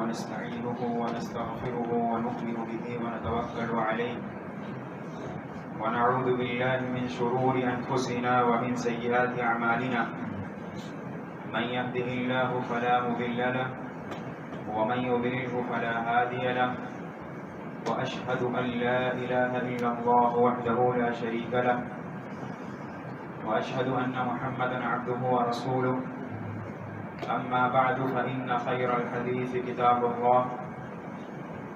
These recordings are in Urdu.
ونستعينه ونستغفره ونؤمن به ونتوكل عليه ونعوذ بالله من شرور أنفسنا ومن سيئات أعمالنا من يهده الله فلا مضل له ومن يضلله فلا هادي له وأشهد أن لا إله إلا الله وحده لا شريك له وأشهد أن محمدا عبده ورسوله أما بعد فإن خير الحديث كتاب الله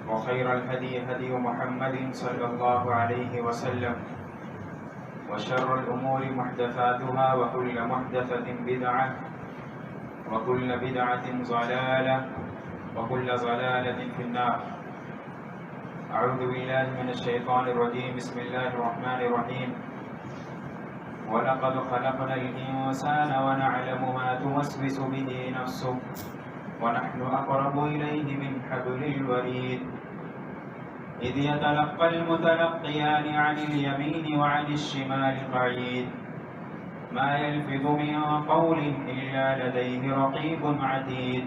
وخير الهدي هدي محمد صلى الله عليه وسلم وشر الأمور محدثاتها وكل محدثة بدعة وكل بدعة ضلالة وكل ضلالة في النار. أعوذ بالله من الشيطان الرجيم. بسم الله الرحمن الرحيم. وَلَقَدْ خَلَقْنَا الْإِنسَانَ وَنَعْلَمُ مَا تُوَسْوِسُ بِهِ نَفْسُهُ وَنَحْنُ أَقْرَبُ إِلَيْهِ مِنْ حَبْلِ الْوَرِيدِ إِذْ يَتَلَقَّى الْمُتَلَقِّيَانِ عَنِ الْيَمِينِ وَعَنِ الشِّمَالِ قَعِيدٌ مَا يَلْفِظُ مِنْ قَوْلٍ إِلَّا لَدَيْهِ رَقِيبٌ عَتِيدٌ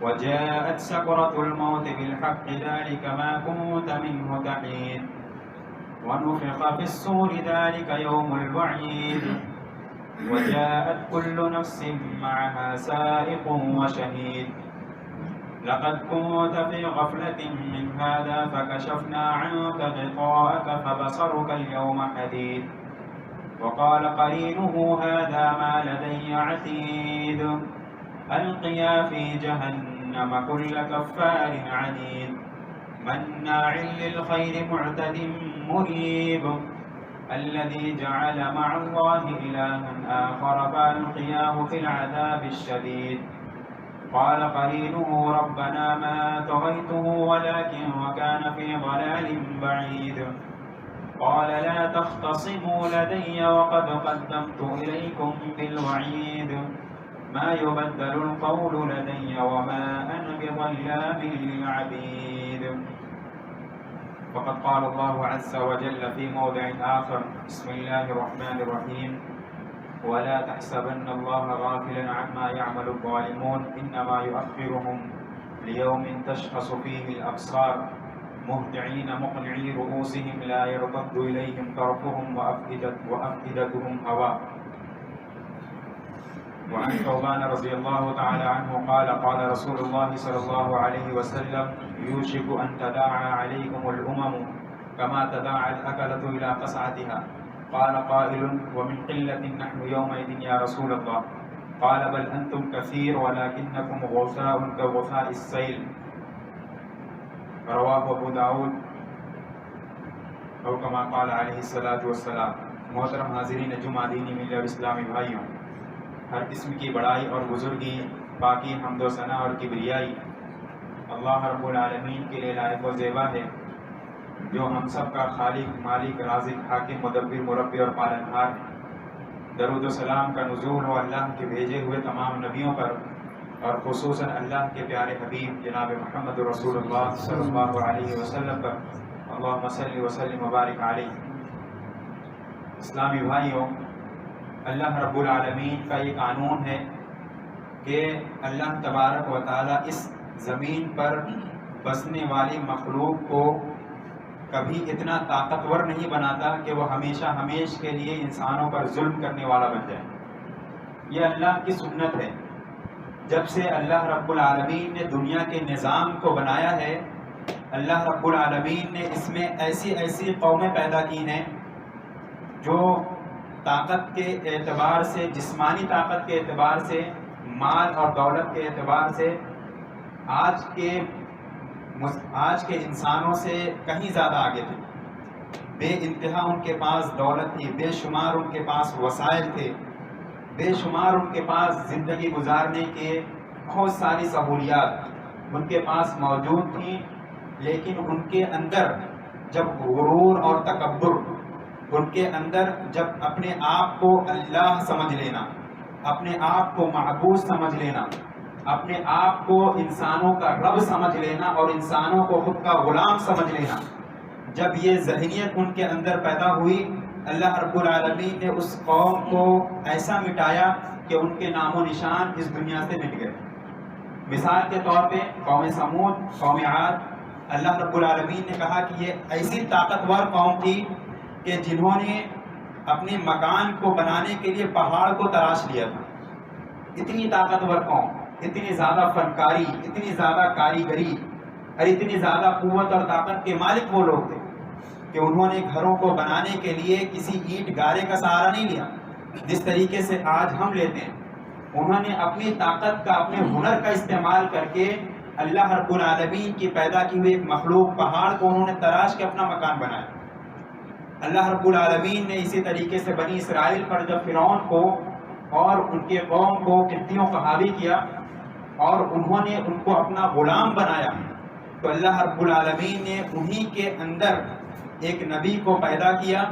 وَجَاءَتْ سَكْرَةُ الْمَوْتِ بِالْحَقِّ ذَلِكَ مَا كُنْتَ مِنْهُ تَحِيدُ ونفخ في الصور ذلك يوم الوعيد وجاءت كل نفس معها سائق وشهيد لقد كنت في غفلة من هذا فكشفنا عنك غطاءك فبصرك اليوم حديد وقال قرينه هذا ما لدي عتيد ألقيا في جهنم كل كفار عنيد مناع للخير معتد مريب الذي جعل مع الله إلها آخر فألقياه في العذاب الشديد قال قرينه ربنا ما طغيته ولكن وكان في ضلال بعيد قال لا تختصموا لدي وقد قدمت إليكم بالوعيد ما يبدل القول لدي وما أنا بظلام للعبيد. فقد قال الله عز وجل في موضع آخر. بسم الله الرحمن الرحيم. ولا تحسبن الله غافلا عما يعمل الظالمون إنما يؤخرهم ليوم تشخص فيه الأبصار مهطعين مقنعي رؤوسهم لا يرتد إليهم طرفهم وأفئدتهم هواء. وعن ثوبان رضي الله تعالى عنه قال قال رسول الله صلى الله عليه وسلم يوشك أن تداعى عليكم الأمم كما تداعى الأكلة إلى قصعتها قال قائل ومن قلة نحن يومئذ يا رسول الله قال بل أنتم كثير ولكنكم غثاء كغثاء السيل رواه أبو داود أو كما قال عليه الصلاة والسلام. محترم حاضرین جمعہ دینی ملی اور اسلامی بھائیوں، ہر قسم کی بڑائی اور بزرگی، باقی حمد و ثنا اور کبریائی اللہ رب العالمین کے لیے لائق و زیبا ہے، جو ہم سب کا خالق، مالک، رازق، حاکم، مدبر، مربی اور پالنہار ہے۔ درود و سلام کا نزول ہو اللہ کے بھیجے ہوئے تمام نبیوں پر اور خصوصاً اللہ کے پیارے حبیب جناب محمد رسول اللہ صلی اللہ علیہ وسلم پر، اللہم صلی وسلم وبارک علیہ۔ اسلامی بھائیوں، اللہ رب العالمین کا یہ قانون ہے کہ اللہ تبارک و تعالی اس زمین پر بسنے والی مخلوق کو کبھی اتنا طاقتور نہیں بناتا کہ وہ ہمیشہ ہمیش کے لیے انسانوں پر ظلم کرنے والا بن جائے۔ یہ اللہ کی سنت ہے۔ جب سے اللہ رب العالمین نے دنیا کے نظام کو بنایا ہے، اللہ رب العالمین نے اس میں ایسی ایسی قومیں پیدا کی ہیں جو طاقت کے اعتبار سے، جسمانی طاقت کے اعتبار سے، مال اور دولت کے اعتبار سے آج کے انسانوں سے کہیں زیادہ آگے تھے۔ بے انتہا ان کے پاس دولت تھی، بے شمار ان کے پاس وسائل تھے، بے شمار ان کے پاس زندگی گزارنے کے بہت ساری سہولیات ان کے پاس موجود تھیں، لیکن ان کے اندر جب غرور اور تکبر، ان کے اندر جب اپنے آپ کو اللہ سمجھ لینا، اپنے آپ کو معبود سمجھ لینا، اپنے آپ کو انسانوں کا رب سمجھ لینا اور انسانوں کو خود کا غلام سمجھ لینا، جب یہ ذہنیت ان کے اندر پیدا ہوئی، اللہ رب العالمین نے اس قوم کو ایسا مٹایا کہ ان کے نام و نشان اس دنیا سے مٹ گئے۔ مثال کے طور پہ قوم سمود، قوم عاد، اللہ رب العالمین نے کہا کہ یہ ایسی طاقتور قوم تھی کہ جنہوں نے اپنے مکان کو بنانے کے لیے پہاڑ کو تراش لیا تھا. اتنی طاقتور قوم، اتنی زیادہ فنکاری، اتنی زیادہ کاریگری اور اتنی زیادہ قوت اور طاقت کے مالک وہ لوگ تھے کہ انہوں نے گھروں کو بنانے کے لیے کسی اینٹ گارے کا سہارا نہیں لیا جس طریقے سے آج ہم لیتے ہیں. انہوں نے اپنی طاقت کا، اپنے ہنر کا استعمال کر کے اللہ رب العالمین کی پیدا کی ہوئی ایک مخلوق پہاڑ کو انہوں نے تراش کے اپنا مکان بنایا. اللہ رب العالمین نے اسی طریقے سے بنی اسرائیل پر جب فرعون کو اور ان کے قوم کو قبطیوں کا حاوی کیا اور انہوں نے ان کو اپنا غلام بنایا، تو اللہ رب العالمین نے انہی کے اندر ایک نبی کو پیدا کیا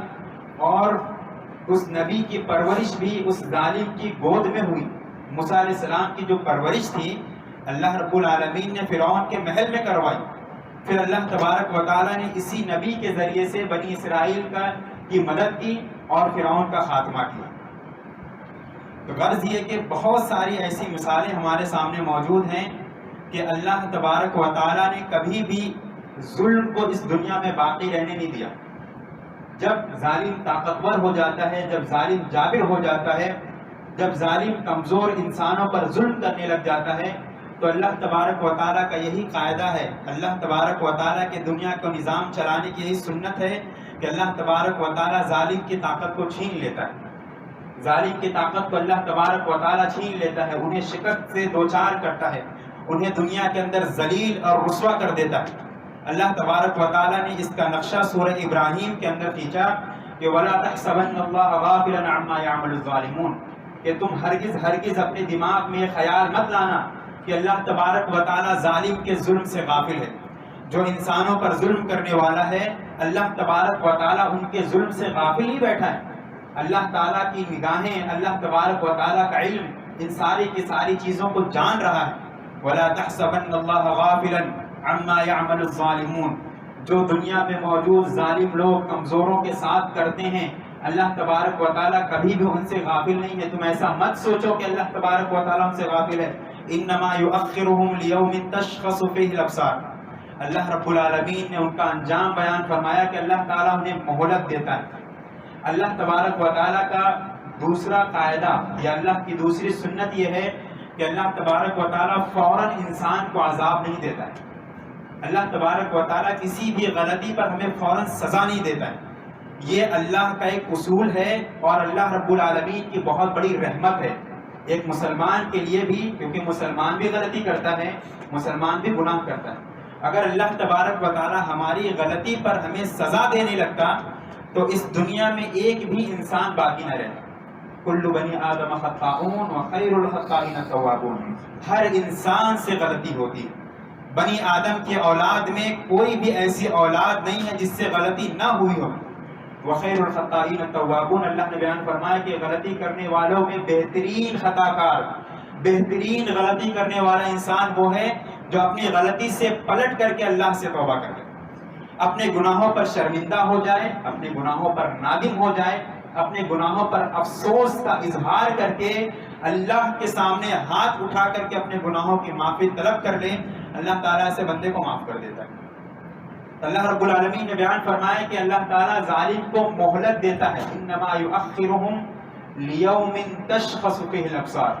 اور اس نبی کی پرورش بھی اس ظالم کی گود میں ہوئی. موسیٰ علیہ السلام کی جو پرورش تھی اللہ رب العالمین نے فرعون کے محل میں کروائی. پھر اللہ تبارک و تعالیٰ نے اسی نبی کے ذریعے سے بنی اسرائیل کی مدد کی اور فرعون کا خاتمہ کیا. تو غرض یہ کہ بہت ساری ایسی مثالیں ہمارے سامنے موجود ہیں کہ اللہ تبارک و تعالیٰ نے کبھی بھی ظلم کو اس دنیا میں باقی رہنے نہیں دیا. جب ظالم طاقتور ہو جاتا ہے، جب ظالم جابر ہو جاتا ہے، جب ظالم کمزور انسانوں پر ظلم کرنے لگ جاتا ہے، تو اللہ تبارک و تعالیٰ کا یہی قاعدہ ہے، اللہ تبارک و تعالیٰ کے دنیا کو نظام چلانے کی یہی سنت ہے کہ اللہ تبارک و تعالیٰ ظالم کی طاقت کو چھین لیتا ہے. ظالم کی طاقت کو اللہ تبارک و تعالیٰ چھین لیتا ہے، انہیں شکست سے دوچار کرتا ہے، انہیں دنیا کے اندر ذلیل اور رسوا کر دیتا ہے. اللہ تبارک و تعالیٰ نے اس کا نقشہ سورہ ابراہیم کے اندر کھینچا کہ وَلَا تَحْسَبَنَّ اللَّهَ غَافِلًا عَمَّا يَعْمَلُ الظَّالِمُونَ، کہ تم ہرگز اپنے دماغ میں یہ خیال مت لانا کہ اللہ تبارک و تعالیٰ ظالم کے ظلم سے غافل ہے. جو انسانوں پر ظلم کرنے والا ہے اللہ تبارک و تعالیٰ ان کے ظلم سے غافل نہیں بیٹھا ہے. اللہ تعالیٰ کی نگاہیں، اللہ تبارک و تعالیٰ کا علم ان ساری کی ساری چیزوں کو جان رہا ہے. وَلَا تَحْسَبَنَّ اللَّهَ غَافِلًا عَمَّا يَعْمَلُ الظَّالِمُونَ، جو دنیا میں موجود ظالم لوگ کمزوروں کے ساتھ کرتے ہیں اللہ تبارک و تعالیٰ کبھی بھی ان سے غافل نہیں ہے. تم ایسا مت سوچو کہ اللہ تبارک و تعالیٰ ان سے غافل ہے. انما یؤخرهم لیوم تشخص فیہ الابصار، اللہ رب العالمین نے ان کا انجام بیان فرمایا کہ اللہ تعالیٰ انہیں مہلت دیتا ہے. اللہ تبارک و تعالیٰ کا دوسرا قاعدہ یا اللہ کی دوسری سنت یہ ہے کہ اللہ تبارک و تعالیٰ فوراً انسان کو عذاب نہیں دیتا ہے. اللہ تبارک و تعالیٰ کسی بھی غلطی پر ہمیں فوراً سزا نہیں دیتا ہے. یہ اللہ کا ایک اصول ہے اور اللہ رب العالمین کی بہت بڑی رحمت ہے ایک مسلمان کے لیے بھی، کیونکہ مسلمان بھی غلطی کرتا ہے، مسلمان بھی گناہ کرتا ہے. اگر اللہ تبارک و تعالیٰ ہماری غلطی پر ہمیں سزا دینے لگتا تو اس دنیا میں ایک بھی انسان باقی نہ رہتا. کل بنی آدم خطاؤون وخیر الخطائین التوابون، ہر انسان سے غلطی ہوتی ہے. بنی آدم کی اولاد میں کوئی بھی ایسی اولاد نہیں ہے جس سے غلطی نہ ہوئی ہو. وخیر الخطائین التوابون، اللہ نے بیان فرمایا کہ غلطی کرنے والوں میں بہترین خطا کار، بہترین غلطی کرنے والا انسان وہ ہے جو اپنی غلطی سے پلٹ کر کے اللہ سے توبہ کرے، اپنے گناہوں پر شرمندہ ہو جائے، اپنے گناہوں پر نادم ہو جائے، اپنے گناہوں پر افسوس کا اظہار کر کے اللہ کے سامنے ہاتھ اٹھا کر کے اپنے گناہوں کی معافی طلب کر لے. اللہ تعالیٰ سے بندے کو معاف کر دیتا ہے. اللہ رب العالمین نے بیان فرمایا کہ اللہ تعالیٰ ظالم کو مہلت دیتا ہے. انما یؤخرهم لیوم تشخص فیہ الابصار،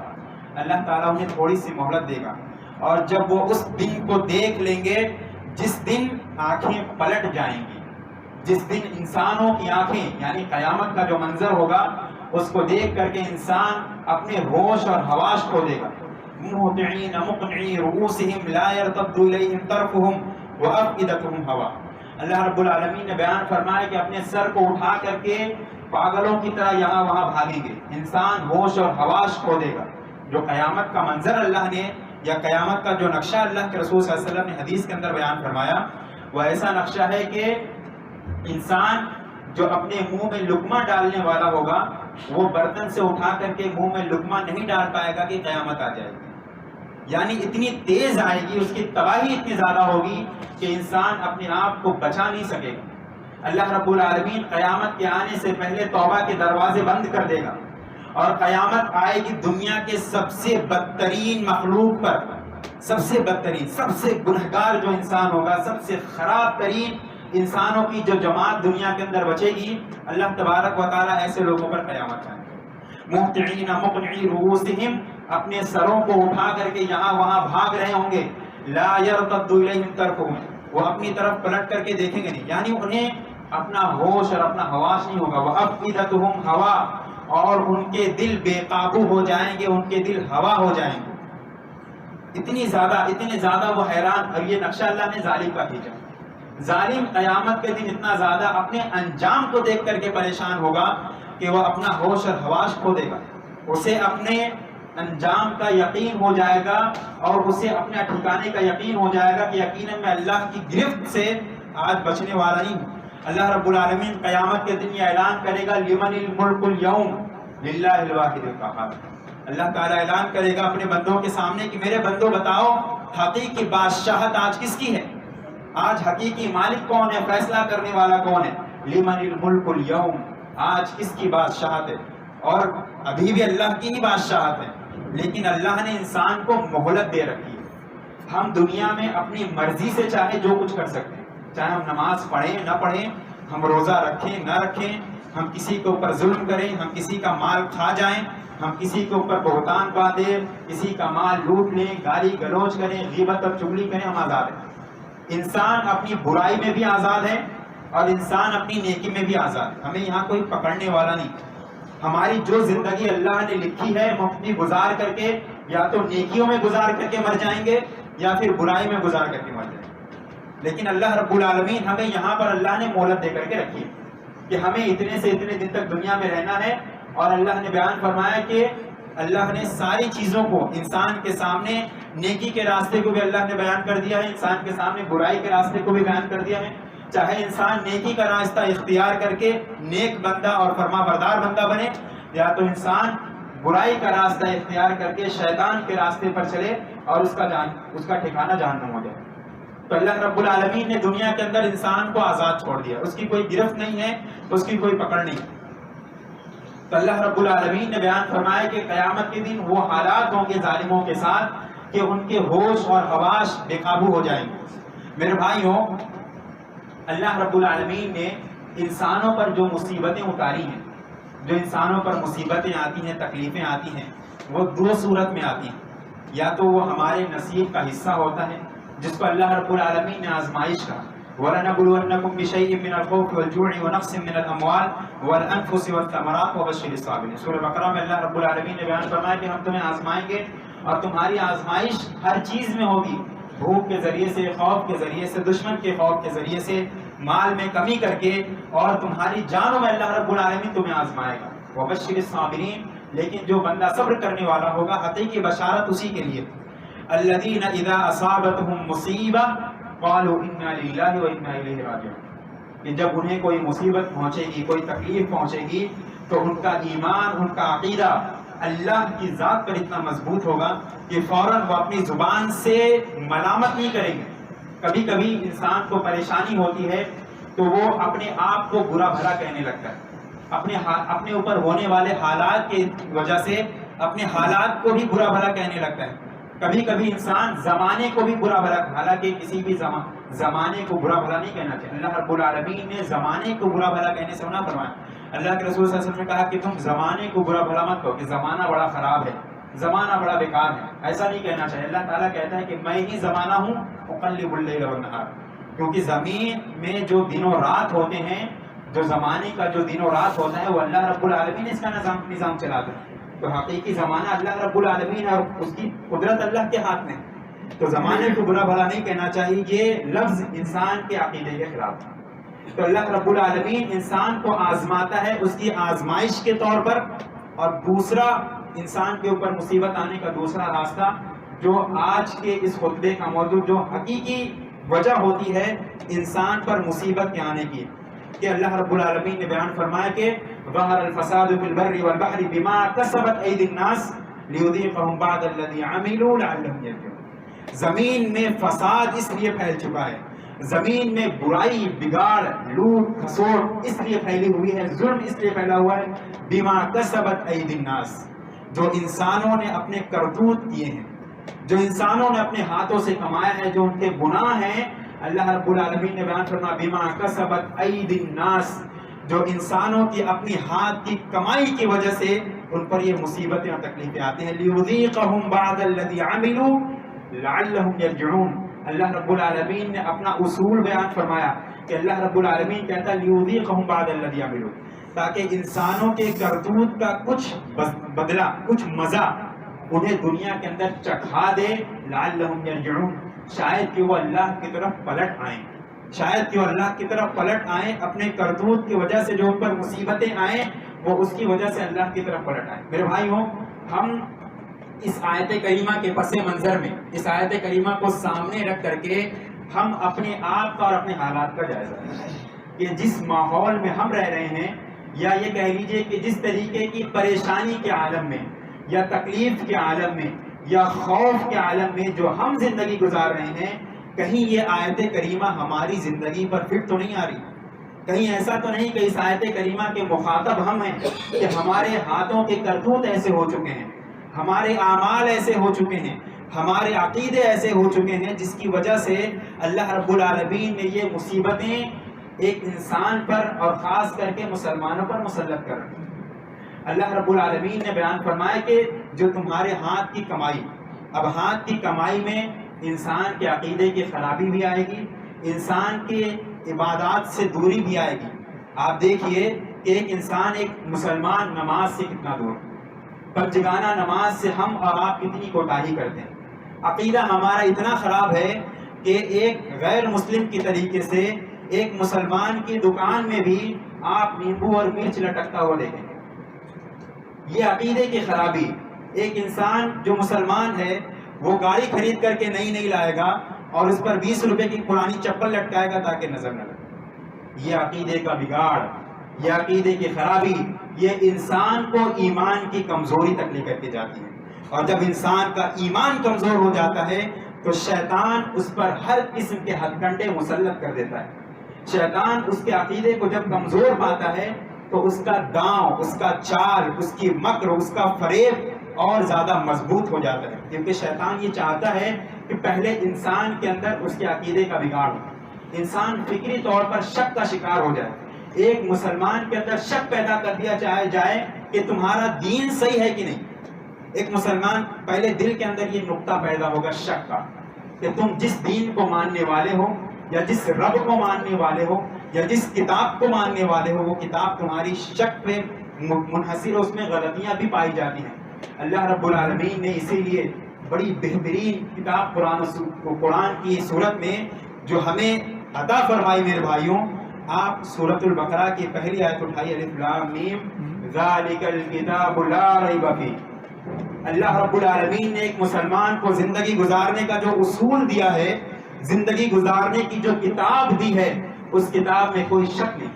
اللہ تعالیٰ انہیں تھوڑی سی مہلت دے گا اور جب وہ اس دن کو دیکھ لیں گے جس دن آنکھیں پلٹ جائیں گی، جس دن انسانوں کی آنکھیں یعنی قیامت کا جو منظر ہوگا اس کو دیکھ کر کے انسان اپنے ہوش اور حواس کھو دے گا. مہطعین مقنعی رؤوسہم لا یرتد الیہم طرفہم وافئدتہم ہوا، اللہ رب العالمین نے بیان فرمایا کہ اپنے سر کو اٹھا کر کے پاگلوں کی طرح یہاں وہاں بھاگیں گے. انسان ہوش اور حواس کھو دے گا. جو قیامت کا منظر اللہ نے یا قیامت کا جو نقشہ اللہ کے رسول صلی اللہ علیہ وسلم نے حدیث کے اندر بیان فرمایا وہ ایسا نقشہ ہے کہ انسان جو اپنے منہ میں لقمہ ڈالنے والا ہوگا وہ برتن سے اٹھا کر کے منہ میں لقمہ نہیں ڈال پائے گا کہ قیامت آ جائے گی. یعنی اتنی تیز آئے گی، اس کی تباہی اتنی زیادہ ہوگی کہ انسان اپنے آپ کو بچا نہیں سکے گا. اللہ رب العالمین قیامت کے آنے سے پہلے توبہ کے دروازے بند کر دے گا اور قیامت آئے گی دنیا کے سب سے بدترین مخلوق پر، سب سے بدترین، سب سے گنہگار جو انسان ہوگا، سب سے خراب ترین انسانوں کی جو جماعت دنیا کے اندر بچے گی، اللہ تبارک و تعالیٰ ایسے لوگوں پر قیامت قائم کرے گا۔ مہطعین مقنعی رؤوسہم، اپنے سروں کو اٹھا کر کے یہاں وہاں بھاگ رہے ہوں گے، لا یرتد الیہم طرفہم، وہ اپنی طرف پلٹ کر کے دیکھیں گے نہیں، یعنی انہیں اپنا ہوش اور اپنا حواس نہیں ہوگا۔ وافئدتہم ہوا، اور ان کے دل بے قابو ہو جائیں گے، ان کے دل ہوا ہو جائیں گے۔ اتنے زیادہ وہ حیران، اور یہ نقشہ اللہ نے ظالم کا کھینچا۔ ظالم قیامت کے دن اتنا زیادہ اپنے انجام کو دیکھ کر کے پریشان ہوگا کہ وہ اپنا ہوش اور حواس کھو دے گا، اسے اپنے انجام کا یقین ہو جائے گا، اور اسے اپنے ٹھکانے کا یقین ہو جائے گا کہ یقیناً میں اللہ کی گرفت سے آج بچنے والا نہیں ہوں۔ اللہ رب العالمین قیامت کے دن یہ اعلان کرے گا، لمن الملک اليوم للہ الواحد القہار۔ اللہ تعالیٰ اعلان کرے گا اپنے بندوں کے سامنے کہ میرے بندوں بتاؤ حقیقی بادشاہت آج کس کی ہے، آج حقیقی مالک کون ہے، فیصلہ کرنے والا کون ہے۔ لمن الملک اليوم، آج کس کی بادشاہت ہے، اور ابھی بھی اللہ کی ہی بادشاہت ہے، لیکن اللہ نے انسان کو مہلت دے رکھی ہے۔ ہم دنیا میں اپنی مرضی سے چاہے جو کچھ کر سکتے ہیں، چاہے ہم نماز پڑھیں نہ پڑھیں، ہم روزہ رکھیں نہ رکھیں، ہم کسی کے اوپر ظلم کریں، ہم کسی کا مال کھا جائیں، ہم کسی کے اوپر بہتان باندھیں، کسی کا مال لوٹ لیں، گالی گلوچ کریں، غیبت اور چغلی کریں، ہم آزاد ہیں۔ انسان اپنی برائی میں بھی آزاد ہے اور انسان اپنی نیکی میں بھی آزاد ہے، ہمیں یہاں کوئی پکڑنے والا نہیں۔ ہماری جو زندگی اللہ نے لکھی ہے ہم اپنی گزار کر کے یا تو نیکیوں میں گزار کر کے مر جائیں گے یا پھر برائی میں گزار کر کے مر جائیں گے، لیکن اللہ رب العالمین ہمیں یہاں پر اللہ نے مہلت دے کر کے رکھی ہے کہ ہمیں اتنے سے اتنے دن تک دنیا میں رہنا ہے، اور اللہ نے بیان فرمایا کہ اللہ نے ساری چیزوں کو انسان کے سامنے، نیکی کے راستے کو بھی اللہ نے بیان کر دیا ہے، انسان کے سامنے برائی کے راستے کو بھی بیان کر دیا ہے۔ چاہے انسان نیکی کا راستہ اختیار کر کے نیک بندہ اور فرما بردار بندہ بنے، یا تو انسان برائی کا راستہ اختیار کر کے شیطان کے راستے پر چلے اور اس کا ٹھکانہ جہنم ہو جائے۔ تو اللہ رب العالمین نے دنیا کے اندر انسان کو آزاد چھوڑ دیا، اس کی کوئی گرفت نہیں ہے، اس کی کوئی پکڑ نہیں۔ تو اللہ رب العالمین نے بیان فرمایا کہ قیامت کے دن وہ حالات ہوں گے ظالموں کے ساتھ کہ ان کے ہوش اور حواس بے قابو ہو جائیں گے۔ میرے بھائیوں، اللہ رب العالمین نے انسانوں پر جو مصیبتیں اتاری ہیں، جو انسانوں پر مصیبتیں آتی ہیں، تکلیفیں آتی ہیں، وہ دو صورت میں آتی ہیں۔ یا تو وہ ہمارے نصیب کا حصہ ہوتا ہے، جس کو اللہ رب العالمین نے آزمائش کہا، وَلَنَبْلُوَنَّكُمْ بِشَيْءٍ مِّنَ الْخَوْفِ وَالْجُوعِ وَنَقْصٍ مِّنَ الْأَمْوَالِ وَالْأَنفُسِ وَالثَّمَرَاتِ وَبَشِّرِ الصَّابِرِينَ۔ سورہ بقرہ میں اللہ رب العالمین نے بیان فرمایا کہ ہم تمہیں آزمائیں گے، اور تمہاری آزمائش ہر چیز میں ہوگی، بھوک کے ذریعے سے، خوف کے ذریعے سے، دشمن کے خوف کے ذریعے سے، مال میں کمی کر کے، اور تمہاری جانوں میں اللہ رب العالمین تمہیں آزمائے گا۔ وَبَشِّرِ الصَّابِرِينَ، لیکن جو بندہ صبر کرنے والا ہوگا، حقیقی بشارت اسی کے لیے، الذین اذا اصابتهم مصیبہ قالوا انا للہ وانا الیہ راجعون، کہ جب انہیں کوئی مصیبت پہنچے گی، کوئی تکلیف پہنچے گی، تو ان کا ایمان، ان کا عقیدہ اللہ کی ذات پر اتنا مضبوط ہوگا کہ فوراً وہ اپنی زبان سے ملامت نہیں کریں گے۔ کبھی کبھی انسان کو پریشانی ہوتی ہے تو وہ اپنے آپ کو برا بھلا کہنے لگتا ہے، اپنے اوپر ہونے والے حالات کی وجہ سے اپنے حالات کو بھی برا بھلا کہنے لگتا ہے۔ کبھی کبھی انسان زمانے کو بھی برا بھلا، حالانکہ کسی بھی زمانے کو برا بھلا نہیں کہنا چاہیے۔ اللہ رب العالمین نے زمانے کو برا بھلا کہنے سے منع فرمایا۔ اللہ کے رسول صلی اللہ علیہ وسلم نے کہا کہ تم زمانے کو برا بھلا مت کہو کہ زمانہ بڑا خراب ہے، زمانہ بڑا بیکار ہے، ایسا نہیں کہنا چاہیے۔ اللہ تعالیٰ کہتا ہے کہ میں ہی زمانہ ہوں، اقلب اللیل والنہار، کیونکہ زمین میں جو دن و رات ہوتے ہیں، جو زمانے کا جو دن و رات ہوتا ہے، وہ اللہ رب العالمین اس کا نظام چلاتا ہے۔ تو حقیقی زمانہ اللہ رب العالمین اور اس کی قدرت اللہ کے ہاتھ میں، تو زمانے کو برا بھلا نہیں کہنا چاہیے۔ یہ لفظ انسان کے عقیدے کے خلاف ہے۔ تو اللہ رب العالمین انسان کو آزماتا ہے اس کی آزمائش کے طور پر، اور دوسرا انسان کے اوپر مصیبت آنے کا دوسرا راستہ جو آج کے اس خطبے کا موضوع، جو حقیقی وجہ ہوتی ہے انسان پر مصیبت کے آنے کی، کہ اللہ رب العالمین نے بیان فرمایا کہ ظہر الفساد فی البر والبحر بما کسبت ایدی الناس لیذیقہم بعض الذی عملوا لعلہم یرجعون۔ زمین میں فساد اس لیے پھیل چکا ہے، زمین میں برائی، بگاڑ، لوٹ کھسوٹ اس لیے پھیلی ہوئی ہے، ظلم اس لیے پھیلا ہوا ہے، بما کسبت ایدی الناس، جو انسانوں نے اپنے کرتوت کیے ہیں، جو انسانوں نے اپنے ہاتھوں سے کمایا ہے، جو ان کے گناہ ہیں، اللہ رب العالمین نے بیان فرمایا بما کسبت ایدی الناس، جو انسانوں کی اپنی ہاتھ کی کمائی کی وجہ سے ان پر یہ مصیبتیں اور تکلیفیں آتی ہیں، لیذیقہم بعد الذی عملوا لعلہم یرجعون۔ اللہ رب العالمین نے اپنا اصول بیان فرمایا کہ اللہ رب العالمین کہتا ہے لیذیقہم بعد الذی عملوا، تاکہ انسانوں کے کرتوت کا کچھ بدلہ، کچھ مزہ انہیں دنیا کے اندر چکھا دے، لعلہم یرجعون، شاید کہ وہ اللہ کی طرف پلٹ آئیں، شاید کہ وہ اللہ کی طرف پلٹ آئیں، اپنے کرتوت کی وجہ سے جو ان پر مصیبتیں آئیں وہ اس کی وجہ سے اللہ کی طرف پلٹ آئیں۔ میرے بھائیوں، ہم اس آیت کریمہ کے پس منظر میں، اس آیت کریمہ کو سامنے رکھ کر کے ہم اپنے آپ کا اور اپنے حالات کا جائزہ لیں کہ جس ماحول میں ہم رہ رہے ہیں، یا یہ کہہ لیجئے کہ جس طریقے کی پریشانی کے عالم میں یا تکلیف کے عالم میں یا خوف کے عالم میں جو ہم زندگی گزار رہے ہیں، کہیں یہ آیت کریمہ ہماری زندگی پر فٹ تو نہیں آ رہی؟ کہیں ایسا تو نہیں کہ اس آیت کریمہ کے مخاطب ہم ہیں کہ ہمارے ہاتھوں کے کرتوت ایسے ہو چکے ہیں، ہمارے اعمال ایسے ہو چکے ہیں، ہمارے عقیدے ایسے ہو چکے ہیں جس کی وجہ سے اللہ رب العالمین نے یہ مصیبتیں ایک انسان پر اور خاص کر کے مسلمانوں پر مسلط کر رکھی۔ اللہ رب العالمین نے بیان فرمایا کہ جو تمہارے ہاتھ کی کمائی، اب ہاتھ کی کمائی میں انسان کے عقیدے کی خرابی بھی آئے گی، انسان کے عبادات سے دوری بھی آئے گی۔ آپ دیکھیے کہ ایک انسان، ایک مسلمان نماز سے کتنا دور، پنجگانہ نماز سے ہم اور آپ کتنی کوتاہی کرتے ہیں۔ عقیدہ ہمارا اتنا خراب ہے کہ ایک غیر مسلم کی طریقے سے ایک مسلمان کی دکان میں بھی آپ نیمبو اور مرچ لٹکتا ہوا دیکھیں گے۔ یہ عقیدے کی خرابی۔ ایک انسان جو مسلمان ہے وہ گاڑی خرید کر کے نئی لائے گا اور اس پر 20 روپے کی پرانی چپل لٹکائے گا تاکہ نظر نہ لگے۔ یہ عقیدے کا بگاڑ، یہ عقیدے کی خرابی، یہ انسان کو ایمان کی کمزوری تک لے کر کے جاتی ہے۔ اور جب انسان کا ایمان کمزور ہو جاتا ہے تو شیطان اس پر ہر قسم کے ہتھ کنڈے مسلط کر دیتا ہے۔ شیطان اس کے عقیدے کو جب کمزور پاتا ہے تو اس کا داؤں، اس کا چال، اس کی مکر، اس کا فریب اور زیادہ مضبوط ہو جاتا ہے، کیونکہ شیطان یہ چاہتا ہے کہ پہلے انسان کے اندر اس کے عقیدے کا بگاڑ ہو، انسان فکری طور پر شک کا شکار ہو جائے۔ ایک مسلمان کے اندر شک پیدا کر دیا جائے کہ تمہارا دین صحیح ہے کہ نہیں۔ ایک مسلمان پہلے دل کے اندر یہ نقطہ پیدا ہوگا شک کا کہ تم جس دین کو ماننے والے ہو یا جس رب کو ماننے والے ہو یا جس کتاب کو ماننے والے ہو، وہ کتاب تمہاری شک پہ منحصر ہے، اس میں غلطیاں بھی پائی جاتی ہیں۔ اللہ رب العالمین نے اسی لیے بڑی بہترین کتاب قرآن کی صورت میں جو ہمیں عطا فرمائی، میرے بھائیوں، آپ سورۃ البقرہ کی پہلی آیت اٹھائی، الف لام میم ذالک الکتاب لا ریب فیہ۔ اللہ رب العالمین نے ایک مسلمان کو زندگی گزارنے کا جو اصول دیا ہے، زندگی گزارنے کی جو کتاب دی ہے، اس کتاب میں کوئی شک نہیں۔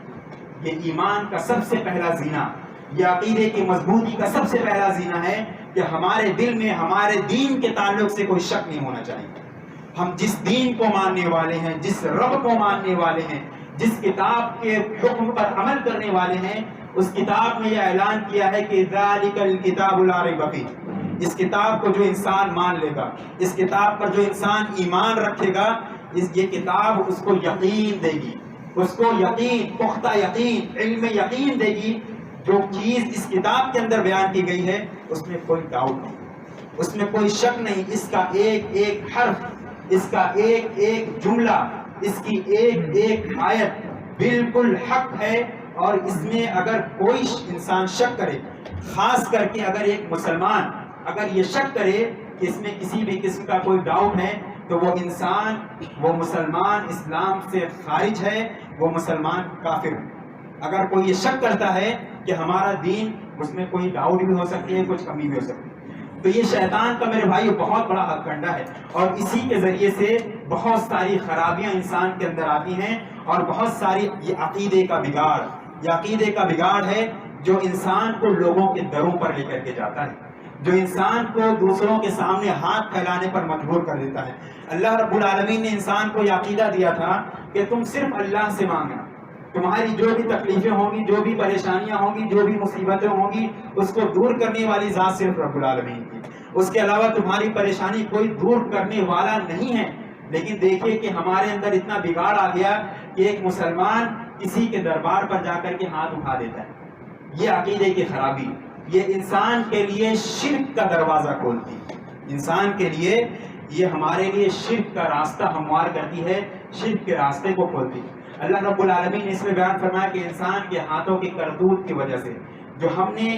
یہ ایمان کا سب سے پہلا زینہ، یہ عقیدے کی مضبوطی کا سب سے پہلا زینہ ہے کہ ہمارے دل میں ہمارے دین کے تعلق سے کوئی شک نہیں ہونا چاہیے۔ ہم جس دین کو ماننے والے ہیں، جس رب کو ماننے والے ہیں، جس کتاب کے حکم پر عمل کرنے والے ہیں، اس کتاب میں یہ اعلان کیا ہے کہ ذالک الکتاب لا ریب فیہ۔ اس کتاب کو جو انسان مان لے گا، اس کتاب پر جو انسان ایمان رکھے گا، یہ کتاب اس کو یقین دے گی، اس کو یقین، پختہ یقین، علم یقین دے گی۔ جو چیز اس کتاب کے اندر بیان کی گئی ہے اس میں کوئی ڈاؤٹ نہیں، اس میں کوئی شک نہیں، اس کا ایک ایک حرف، اس کا ایک ایک جملہ، اس کی ایک ایک آیت بالکل حق ہے۔ اور اس میں اگر کوئی انسان شک کرے، خاص کر کے اگر ایک مسلمان اگر یہ شک کرے کہ اس میں کسی بھی قسم کا کوئی ڈاؤٹ ہے، تو وہ انسان، وہ مسلمان اسلام سے خارج ہے، وہ مسلمان کافر ہے۔ اگر کوئی یہ شک کرتا ہے کہ ہمارا دین، اس میں کوئی ڈاؤٹ بھی ہو سکتی ہے، کچھ کمی بھی ہو سکتی ہے، تو یہ شیطان کا میرے بھائی بہت بڑا ہتھ کنڈا ہے، اور اسی کے ذریعے سے بہت ساری خرابیاں انسان کے اندر آتی ہیں، اور بہت ساری یہ عقیدے کا بگاڑ، یہ عقیدے کا بگاڑ ہے جو انسان کو لوگوں کے دروں پر لے کر کے جاتا ہے، جو انسان کو دوسروں کے سامنے ہاتھ پھیلانے پر مجبور کر دیتا ہے۔ اللہ رب العالمین نے انسان کو یہ عقیدہ دیا تھا کہ تم صرف اللہ سے مانگنا، تمہاری جو بھی تکلیفیں ہوں گی، جو بھی پریشانیاں ہوں گی، جو بھی مصیبتیں ہوں گی، اس کو دور کرنے والی ذات صرف رب العالمین کی۔ اس کے علاوہ تمہاری پریشانی کوئی دور کرنے والا نہیں ہے. لیکن دیکھیے کہ ہمارے اندر اتنا بگاڑ آ گیا کہ ایک مسلمان کسی کے دربار پر جا کر کے ہاتھ اٹھا دیتا ہے. یہ عقیدے کی خرابی، یہ انسان کے لیے شرک کا دروازہ کھولتی ہے. انسان کے لیے یہ ہمارے لیے شرک کا راستہ ہموار کرتی ہے، شرک کے راستے کو کھولتی ہے. اللہ رب العالمین نے اس میں بیان فرمایا کہ انسان کے ہاتھوں کی کرتوت کی وجہ سے جو ہم نے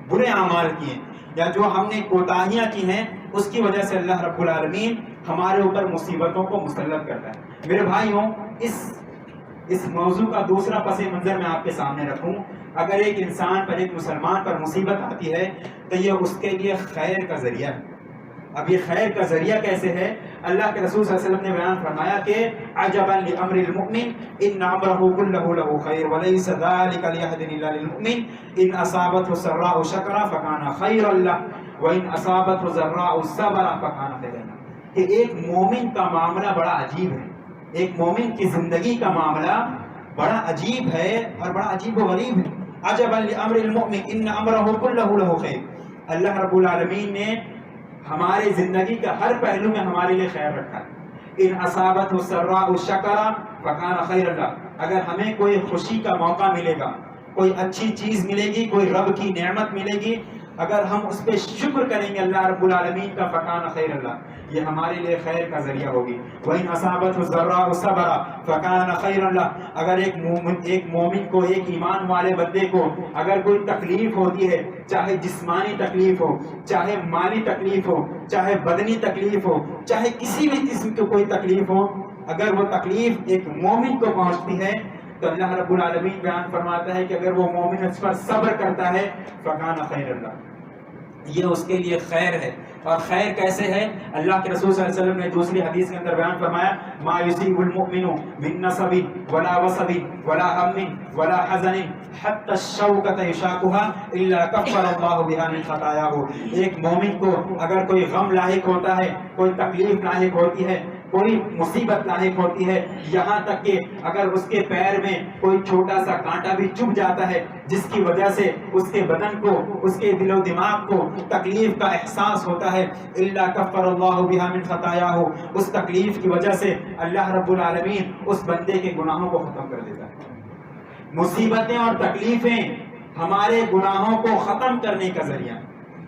برے اعمال کیے یا جو ہم نے کوتاہیاں کی ہیں، اس کی وجہ سے اللہ رب العالمین ہمارے اوپر مصیبتوں کو مسلط کرتا ہے. میرے بھائیوں، اس موضوع کا دوسرا پس منظر میں آپ کے سامنے رکھوں. اگر ایک انسان پر، ایک مسلمان پر مصیبت آتی ہے تو یہ اس کے لیے خیر کا ذریعہ ہے. اب یہ خیر کا ذریعہ کیسے ہے؟ اللہ کے رسول صلی اللہ علیہ وسلم نے بیان فرمایا کہ عجبا لامر المؤمن ان امره كله له خیر وليس ذلك لأحد الا للمؤمن ان اصابته سراء شكر فكان خيرا له وان اصابته ضراء صبر فكان خيرا له. کہ ایک مومن کا معاملہ بڑا عجیب ہے، ایک مومن کی زندگی کا معاملہ بڑا عجیب ہے اور بڑا عجیب و غریب ہے. عجبا لامر المؤمن ان امره كله له خیر. اللہ رب العالمین نے ہماری زندگی کا ہر پہلو میں ہمارے لیے خیر رکھا ہے. ان اصابت السراء شکر فکان خیر له. اگر ہمیں کوئی خوشی کا موقع ملے گا، کوئی اچھی چیز ملے گی، کوئی رب کی نعمت ملے گی، اگر ہم اس پہ شکر کریں گے اللہ رب العالمین کا، فکان خیر له، یہ ہمارے لیے خیر کا ذریعہ ہوگی. وَإِنْ أَصَابَتْهُ الضَّرَّاءُ صَبَرَ فَكَانَ خَيْرًا لَهُ. اگر ایک مومن کو، ایک ایمان والے بندے کو اگر کوئی تکلیف ہوتی ہے، چاہے جسمانی تکلیف ہو، چاہے مالی تکلیف ہو، چاہے بدنی تکلیف ہو، چاہے کسی بھی قسم کی کوئی تکلیف ہو، اگر وہ تکلیف ایک مومن کو پہنچتی ہے تو اللہ رب العالمین بیان فرماتا ہے کہ اگر وہ مومن اس پر صبر کرتا ہے فَكَانَ خَيْرًا لَهُ، یہ اس کے لیے خیر ہے. اور خیر کیسے ہے؟ اللہ کے رسول صلی اللہ علیہ وسلم نے دوسری حدیث کے اندر بیان فرمایا ما یصیب المؤمن من نصب ولا وصب ولا هم ولا حزن حتى الشوكة يشاكها الا كفر الله بها من خطاياه. ایک مومن کو اگر کوئی غم لاحق ہوتا ہے، کوئی تکلیف لاحق ہوتی ہے، کوئی مصیبت لاحق ہوتی ہے، یہاں تک کہ اگر اس کے پیر میں کوئی چھوٹا سا کانٹا بھی چبھ جاتا ہے جس کی وجہ سے اس کے بدن کو، اس کے دل و دماغ کو تکلیف کا احساس ہوتا ہے، الا کفر اللہ بها من خطاياه، اس تکلیف کی وجہ سے اللہ رب العالمین اس بندے کے گناہوں کو ختم کر دیتا ہے. مصیبتیں اور تکلیفیں ہمارے گناہوں کو ختم کرنے کا ذریعہ،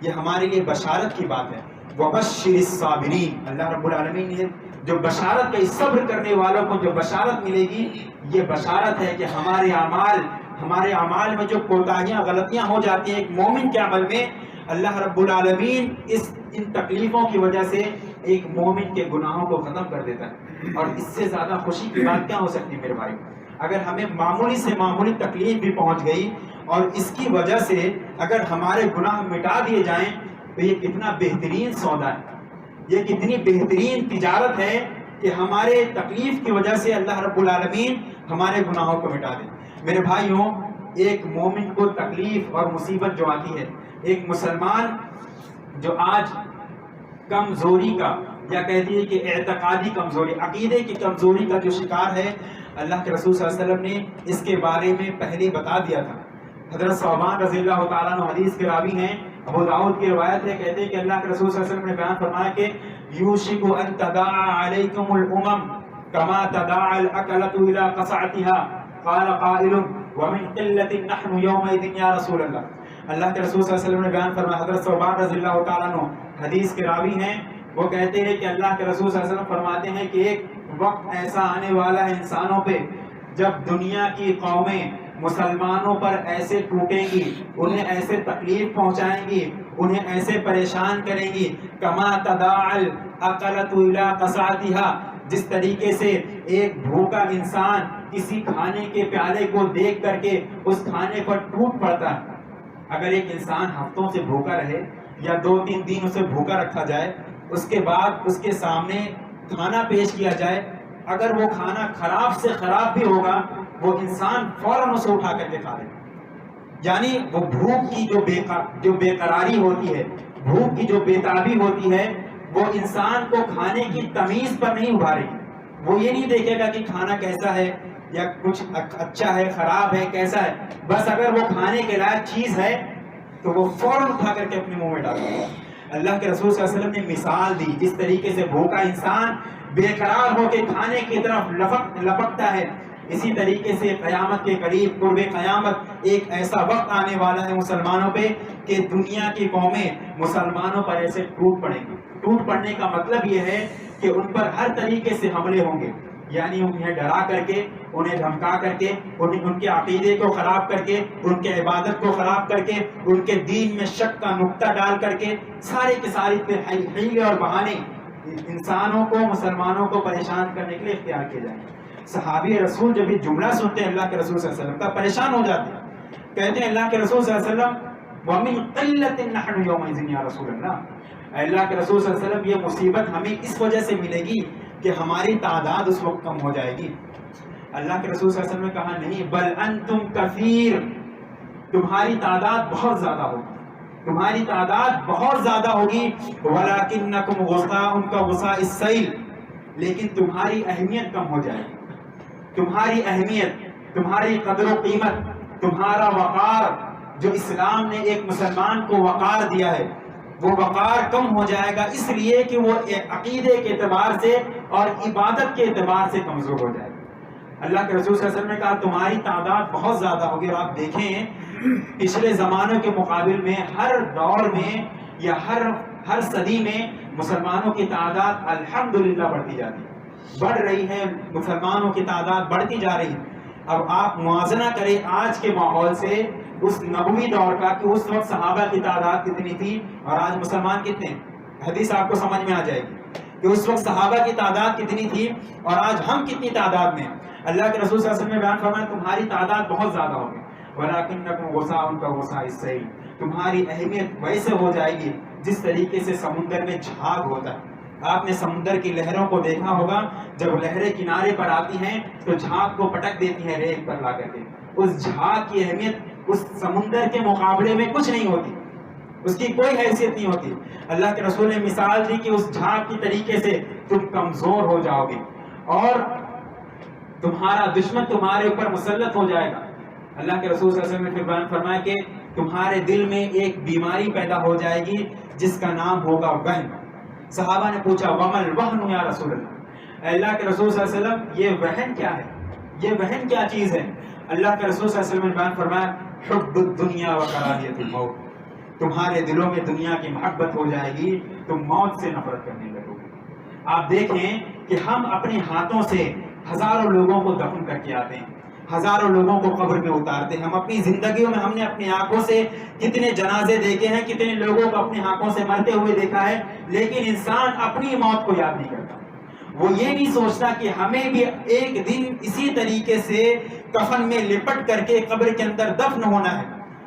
یہ ہمارے لیے بشارت کی بات ہے. وبشر الصابرین، اللہ رب العالمین نے جو بشارت کی، صبر کرنے والوں کو جو بشارت ملے گی، یہ بشارت ہے کہ ہمارے اعمال میں جو کوتاہیاں، غلطیاں ہو جاتی ہیں ایک مومن کے عمل میں، اللہ رب العالمین ان تکلیفوں کی وجہ سے ایک مومن کے گناہوں کو ختم کر دیتا ہے. اور اس سے زیادہ خوشی کی بات کیا ہو سکتی ہے میرے بھائی؟ اگر ہمیں معمولی سے معمولی تکلیف بھی پہنچ گئی اور اس کی وجہ سے اگر ہمارے گناہ مٹا دیے جائیں تو یہ کتنا بہترین سودا ہے، یہ کتنی بہترین تجارت ہے کہ ہمارے تکلیف کی وجہ سے اللہ رب العالمین ہمارے گناہوں کو مٹا دے. میرے بھائیوں، ایک مومن کو تکلیف اور مصیبت جو آتی ہے، ایک مسلمان جو آج کمزوری کا، یا کہتی ہے کہ اعتقادی کمزوری، عقیدے کی کمزوری کا جو شکار ہے، اللہ کے رسول صلی اللہ علیہ وسلم نے اس کے بارے میں پہلے بتا دیا تھا. حضرت ثوبان رضی اللہ تعالیٰ عنہ حدیث کے راوی ہیں، ابو داؤد کی روایت ہے، کہتے ہیں کہ اللہ کے رسول صلی اللہ علیہ وسلم نے بیان فرمایا کہ یوشک ان تداعى علیکم الامم کما تداعى الاکلۃ الى قصعتها قال قائل ومن قلۃ نحن یومئذ یا رسول اللہ. اللہ کے رسول صلی اللہ علیہ وسلم نے بیان فرمایا، حضرت ثوبان رضی اللہ تعالیٰ عنہ حدیث کے راوی ہیں، وہ کہتے ہیں کہ اللہ کے رسول صلی اللہ علیہ وسلم فرماتے ہیں کہ ایک وقت ایسا آنے والا ہے انسانوں پہ جب دنیا کی قومیں مسلمانوں پر ایسے ٹوٹیں گی، انہیں ایسے تکلیف پہنچائیں گی، انہیں ایسے پریشان کریں گی، کما تداعى الاکلۃ الى قصعتها، جس طریقے سے ایک بھوکا انسان کسی کھانے کے پیالے کو دیکھ کر کے اس کھانے پر ٹوٹ پڑتا ہے. اگر ایک انسان ہفتوں سے بھوکا رہے یا 2-3 دن اسے بھوکا رکھا جائے، اس کے بعد اس کے سامنے کھانا پیش کیا جائے، اگر وہ کھانا خراب سے خراب بھی ہوگا، وہ انسان فوراً اسے اٹھا کر کے کھا لے. یعنی وہ بھوک کی جو بے قراری ہوتی ہے، بھوک کی جو بےتابی ہوتی ہے، وہ انسان کو کھانے کی تمیز پر نہیں ابھارے گی. وہ یہ نہیں دیکھے گا کہ کھانا کیسا ہے یا کچھ اچھا ہے، خراب ہے، کیسا ہے. بس اگر وہ کھانے کے لائق چیز ہے تو وہ فوراً اٹھا کر کے اپنے منہ میں ڈالتا ہے. اللہ کے رسول صلی اللہ علیہ وسلم نے مثال دی، جس طریقے سے بھوکا انسان بے قرار ہو کے کھانے کی طرف لپکتا ہے، اسی طریقے سے قیامت کے قریب قرب قیامت ایک ایسا وقت آنے والا ہے مسلمانوں پہ کہ دنیا کی قومیں مسلمانوں پر ایسے ٹوٹ پڑیں گی۔ ٹوٹ پڑنے کا مطلب یہ ہے کہ ان پر ہر طریقے سے حملے ہوں گے، یعنی انہیں ڈرا کر کے، انہیں دھمکا کر کے، ان کے عقیدے کو خراب کر کے، ان کے عبادت کو خراب کر کے، ان کے دین میں شک کا نقطہ ڈال کر کے، سارے کے سارے حیلے اور بہانے انسانوں کو، مسلمانوں کو پریشان کرنے کے لیے اختیار کیے جائیں گے۔ صحابی رسول جب یہ جملہ سنتے ہیں اللہ کے رسول صلی اللہ علیہ وسلم کا، پریشان ہو جاتے ہیں، کہتے ہیں اللہ کے رسول صلی اللہ علیہ وسلم وَمِن قِلَّةٍ نَحْنُ يَوْمَئِذٍ یا رسول اللہ، اللہ کے رسول صلی اللہ علیہ وسلم یہ مصیبت ہمیں اس وجہ سے ملے گی کہ ہماری تعداد اس وقت کم ہو جائے گی۔ اللہ کے رسول صلی اللہ علیہ وسلم نے کہا نہیں، بل انتم کثیر، تمہاری تعداد بہت زیادہ ہوگی، تمہاری تعداد بہت زیادہ ہوگی، وَلَكِنَّكُمْ غُثَاءٌ كَغُثَاءِ السَّيْلِ، لیکن تمہاری اہمیت کم ہو جائے گی، تمہاری اہمیت، تمہاری قدر و قیمت، تمہارا وقار جو اسلام نے ایک مسلمان کو وقار دیا ہے، وہ وقار کم ہو جائے گا، اس لیے کہ وہ عقیدے کے اعتبار سے اور عبادت کے اعتبار سے کمزور ہو جائے گا۔ اللہ کے رسول صلی اللہ علیہ وسلم نے کہا تمہاری تعداد بہت زیادہ ہوگی، اور آپ دیکھیں پچھلے زمانوں کے مقابل میں ہر دور میں یا ہر صدی میں مسلمانوں کی تعداد الحمدللہ بڑھتی جاتی ہے، بڑھ رہی ہے، مسلمانوں کی تعداد بڑھتی جا رہی ہے۔ اب آپ موازنہ کریں آج کے ماحول سے اس نبوی دور کا کہ اس وقت صحابہ کی تعداد کتنی تھی اور آج مسلمان کتنے ہیں۔ حدیث آپ کو سمجھ میں آ جائے گی کہ اس وقت صحابہ کی تعداد کتنی تھی اور آج ہم کتنی تعداد میں۔ اللہ کے رسول صلی اللہ علیہ وسلم نے بیان فرمایا تمہاری تعداد بہت زیادہ ہوگی، وَلَكِنَّكُمْ غُثَاءٌ كَغُثَاءِ السَّيْلِ، تمہاری اہمیت ویسے ہو جائے گی جس طریقے سے سمندر میں جھاگ ہوتا ہے۔ آپ نے سمندر کی لہروں کو دیکھا ہوگا، جب لہریں کنارے پر آتی ہیں تو جھاگ کو پٹک دیتی ہیں ریت پر لا کر کے، اس جھاگ کی اہمیت اس سمندر کے مقابلے میں کچھ نہیں ہوتی، اس کی کوئی حیثیت نہیں ہوتی۔ اللہ کے رسول نے مثال دی کہ اس جھاگ کی طریقے سے تم کمزور ہو جاؤ گے اور تمہارا دشمن تمہارے اوپر مسلط ہو جائے گا۔ اللہ کے رسول صلی اللہ علیہ وسلم نے پھر بیان فرمایا کہ تمہارے دل میں ایک بیماری پیدا ہو جائے گی جس کا نام ہوگا وہن۔ صحابہ نے پوچھا وَمَا الْوَهْنُ یا رسول اللہ، اللہ کے رسول صلی اللہ علیہ وسلم یہ وہن کیا ہے، یہ وہن کیا چیز ہے؟ اللہ کے رسول صلی اللہ علیہ وسلم نے بیان فرمایا حب الدنیا وکراہیت الموت، تمہارے دلوں میں دنیا کی محبت ہو جائے گی، تم موت سے نفرت کرنے لگو گے۔ آپ دیکھیں کہ ہم اپنے ہاتھوں سے ہزاروں لوگوں کو دفن کر کے آتے ہیں، ہزاروں لوگوں کو قبر میں اتارتے ہیں۔ ہم اپنی زندگیوں میں ہم نے اپنی آنکھوں سے کتنے جنازے دیکھے ہیں، کتنے لوگوں کو اپنی آنکھوں سے مرتے ہوئے دیکھا ہے، لیکن انسان اپنی موت کو یاد نہیں کرتا۔ وہ یہ نہیں سوچتا کہ ہمیں بھی ایک دن اسی طریقے سے کفن میں لپٹ کر کے قبر کے اندر دفن ہونا ہے،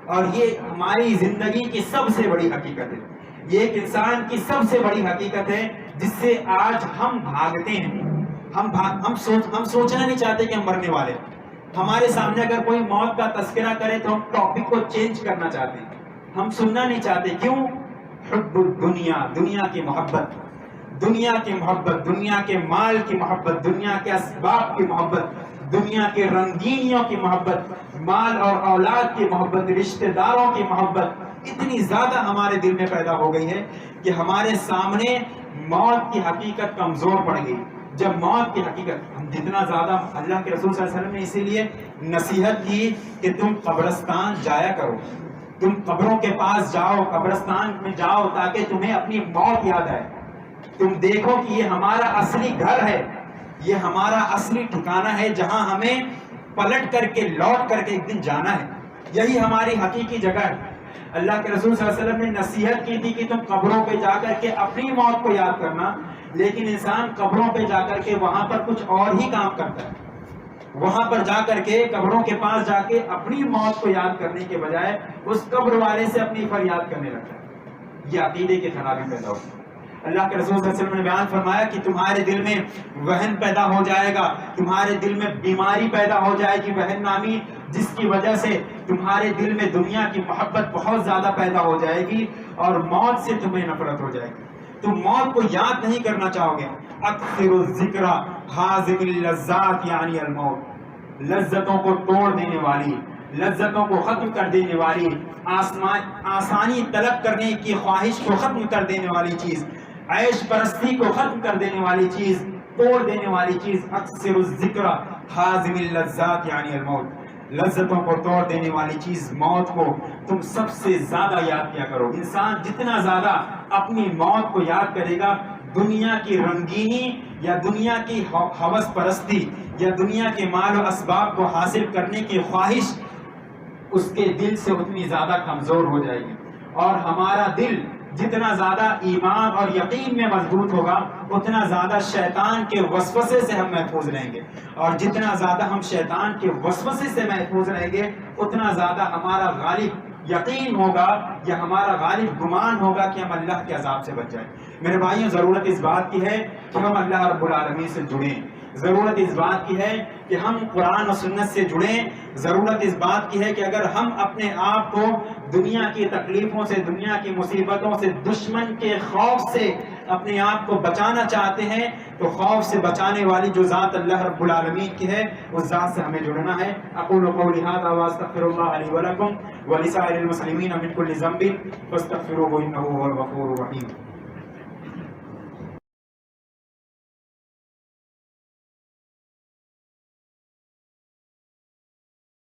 اور یہ ہماری زندگی کی سب سے بڑی حقیقت ہے۔ یہ ایک انسان کی سب سے بڑی حقیقت ہے جس سے آج ہم بھاگتے ہیں۔ ہم سوچنا نہیں چاہتے کہ ہم مرنے والے ہیں۔ ہمارے سامنے اگر کوئی موت کا تذکرہ کرے تو ہم ٹاپک کو چینج کرنا چاہتے ہیں، ہم سننا نہیں چاہتے۔ کیوں؟ حب الدنیا، دنیا کی محبت، دنیا کی محبت، دنیا کے مال کی محبت، دنیا کے اسباب کی محبت، دنیا کے رنگینیوں کی محبت، مال اور اولاد کی محبت، رشتہ داروں کی محبت اتنی زیادہ ہمارے دل میں پیدا ہو گئی ہے کہ ہمارے سامنے موت کی حقیقت کمزور پڑ گئی۔ جب موت کی حقیقت ہم جتنا زیادہ، اللہ کے رسول صلی اللہ علیہ وسلم نے اسی لیے نصیحت کی کہ تم قبرستان جایا کرو، تم قبروں کے پاس جاؤ، قبرستان میں جاؤ تاکہ تمہیں اپنی موت یاد آئے، تم دیکھو کہ یہ ہمارا اصلی گھر ہے، یہ ہمارا اصلی ٹھکانہ ہے جہاں ہمیں پلٹ کر کے لوٹ کر کے ایک دن جانا ہے، یہی ہماری حقیقی جگہ ہے۔ اللہ کے رسول صلی اللہ علیہ وسلم نے نصیحت کی تھی کہ تم قبروں پہ جا کر کے اپنی موت کو یاد کرنا، لیکن انسان قبروں پہ جا کر کے وہاں پر کچھ اور ہی کام کرتا ہے۔ وہاں پر جا کر کے قبروں کے پاس جا کے اپنی موت کو یاد کرنے کے بجائے اس قبر والے سے اپنی فریاد کرنے لگتا ہے۔ یہ عقیدے کی خرابی پیدا ہوتی ہے۔ اللہ کے رسول صلی اللہ علیہ وسلم نے بیان فرمایا کہ تمہارے دل میں وہن پیدا ہو جائے گا، تمہارے دل میں بیماری پیدا ہو جائے گی وہن نامی، جس کی وجہ سے تمہارے دل میں دنیا کی محبت بہت زیادہ پیدا ہو جائے گی اور موت سے تمہیں نفرت ہو جائے گی، تم موت کو یاد نہیں کرنا چاہو گے۔ اکثر الذکر حازم اللذات یعنی الموت، لذتوں کو توڑ دینے والی، لذتوں کو ختم کر دینے والی، آسانی طلب کرنے کی خواہش کو ختم کر دینے والی چیز، عیش پرستی کو ختم کر دینے والی چیز، توڑ دینے والی چیز، اکثر الذکر حازم اللذات یعنی الموت، لذتوں کو توڑ دینے والی چیز موت کو تم سب سے زیادہ یاد کیا کرو۔ انسان جتنا زیادہ اپنی موت کو یاد کرے گا، دنیا کی رنگینی یا دنیا کی ہوس پرستی یا دنیا کے مال و اسباب کو حاصل کرنے کی خواہش اس کے دل سے اتنی زیادہ کمزور ہو جائے گی، اور ہمارا دل جتنا زیادہ ایمان اور یقین میں مضبوط ہوگا اتنا زیادہ شیطان کے وسوسے سے ہم محفوظ رہیں گے، اور جتنا زیادہ ہم شیطان کے وسوسے سے محفوظ رہیں گے اتنا زیادہ ہمارا غالب یقین ہوگا یا ہمارا غالب گمان ہوگا کہ ہم اللہ کے عذاب سے بچ جائیں۔ میرے بھائیوں، ضرورت اس بات کی ہے کہ ہم اللہ رب العالمین سے جڑیں، ضرورت اس بات کی ہے کہ ہم قرآن و سنت سے جڑیں، ضرورت اس بات کی ہے کہ اگر ہم اپنے آپ کو دنیا کی تکلیفوں سے، دنیا کی مصیبتوں سے، دشمن کے خوف سے اپنے آپ کو بچانا چاہتے ہیں تو خوف سے بچانے والی جو ذات اللہ رب العالمین کی ہے اس ذات سے ہمیں جڑنا ہے۔ اقول قولی ھذا واستغفر اللہ لی ولکم ولسائر المسلمین من کل ذنب فاستغفروہ انہ هو الغفور الرحیم۔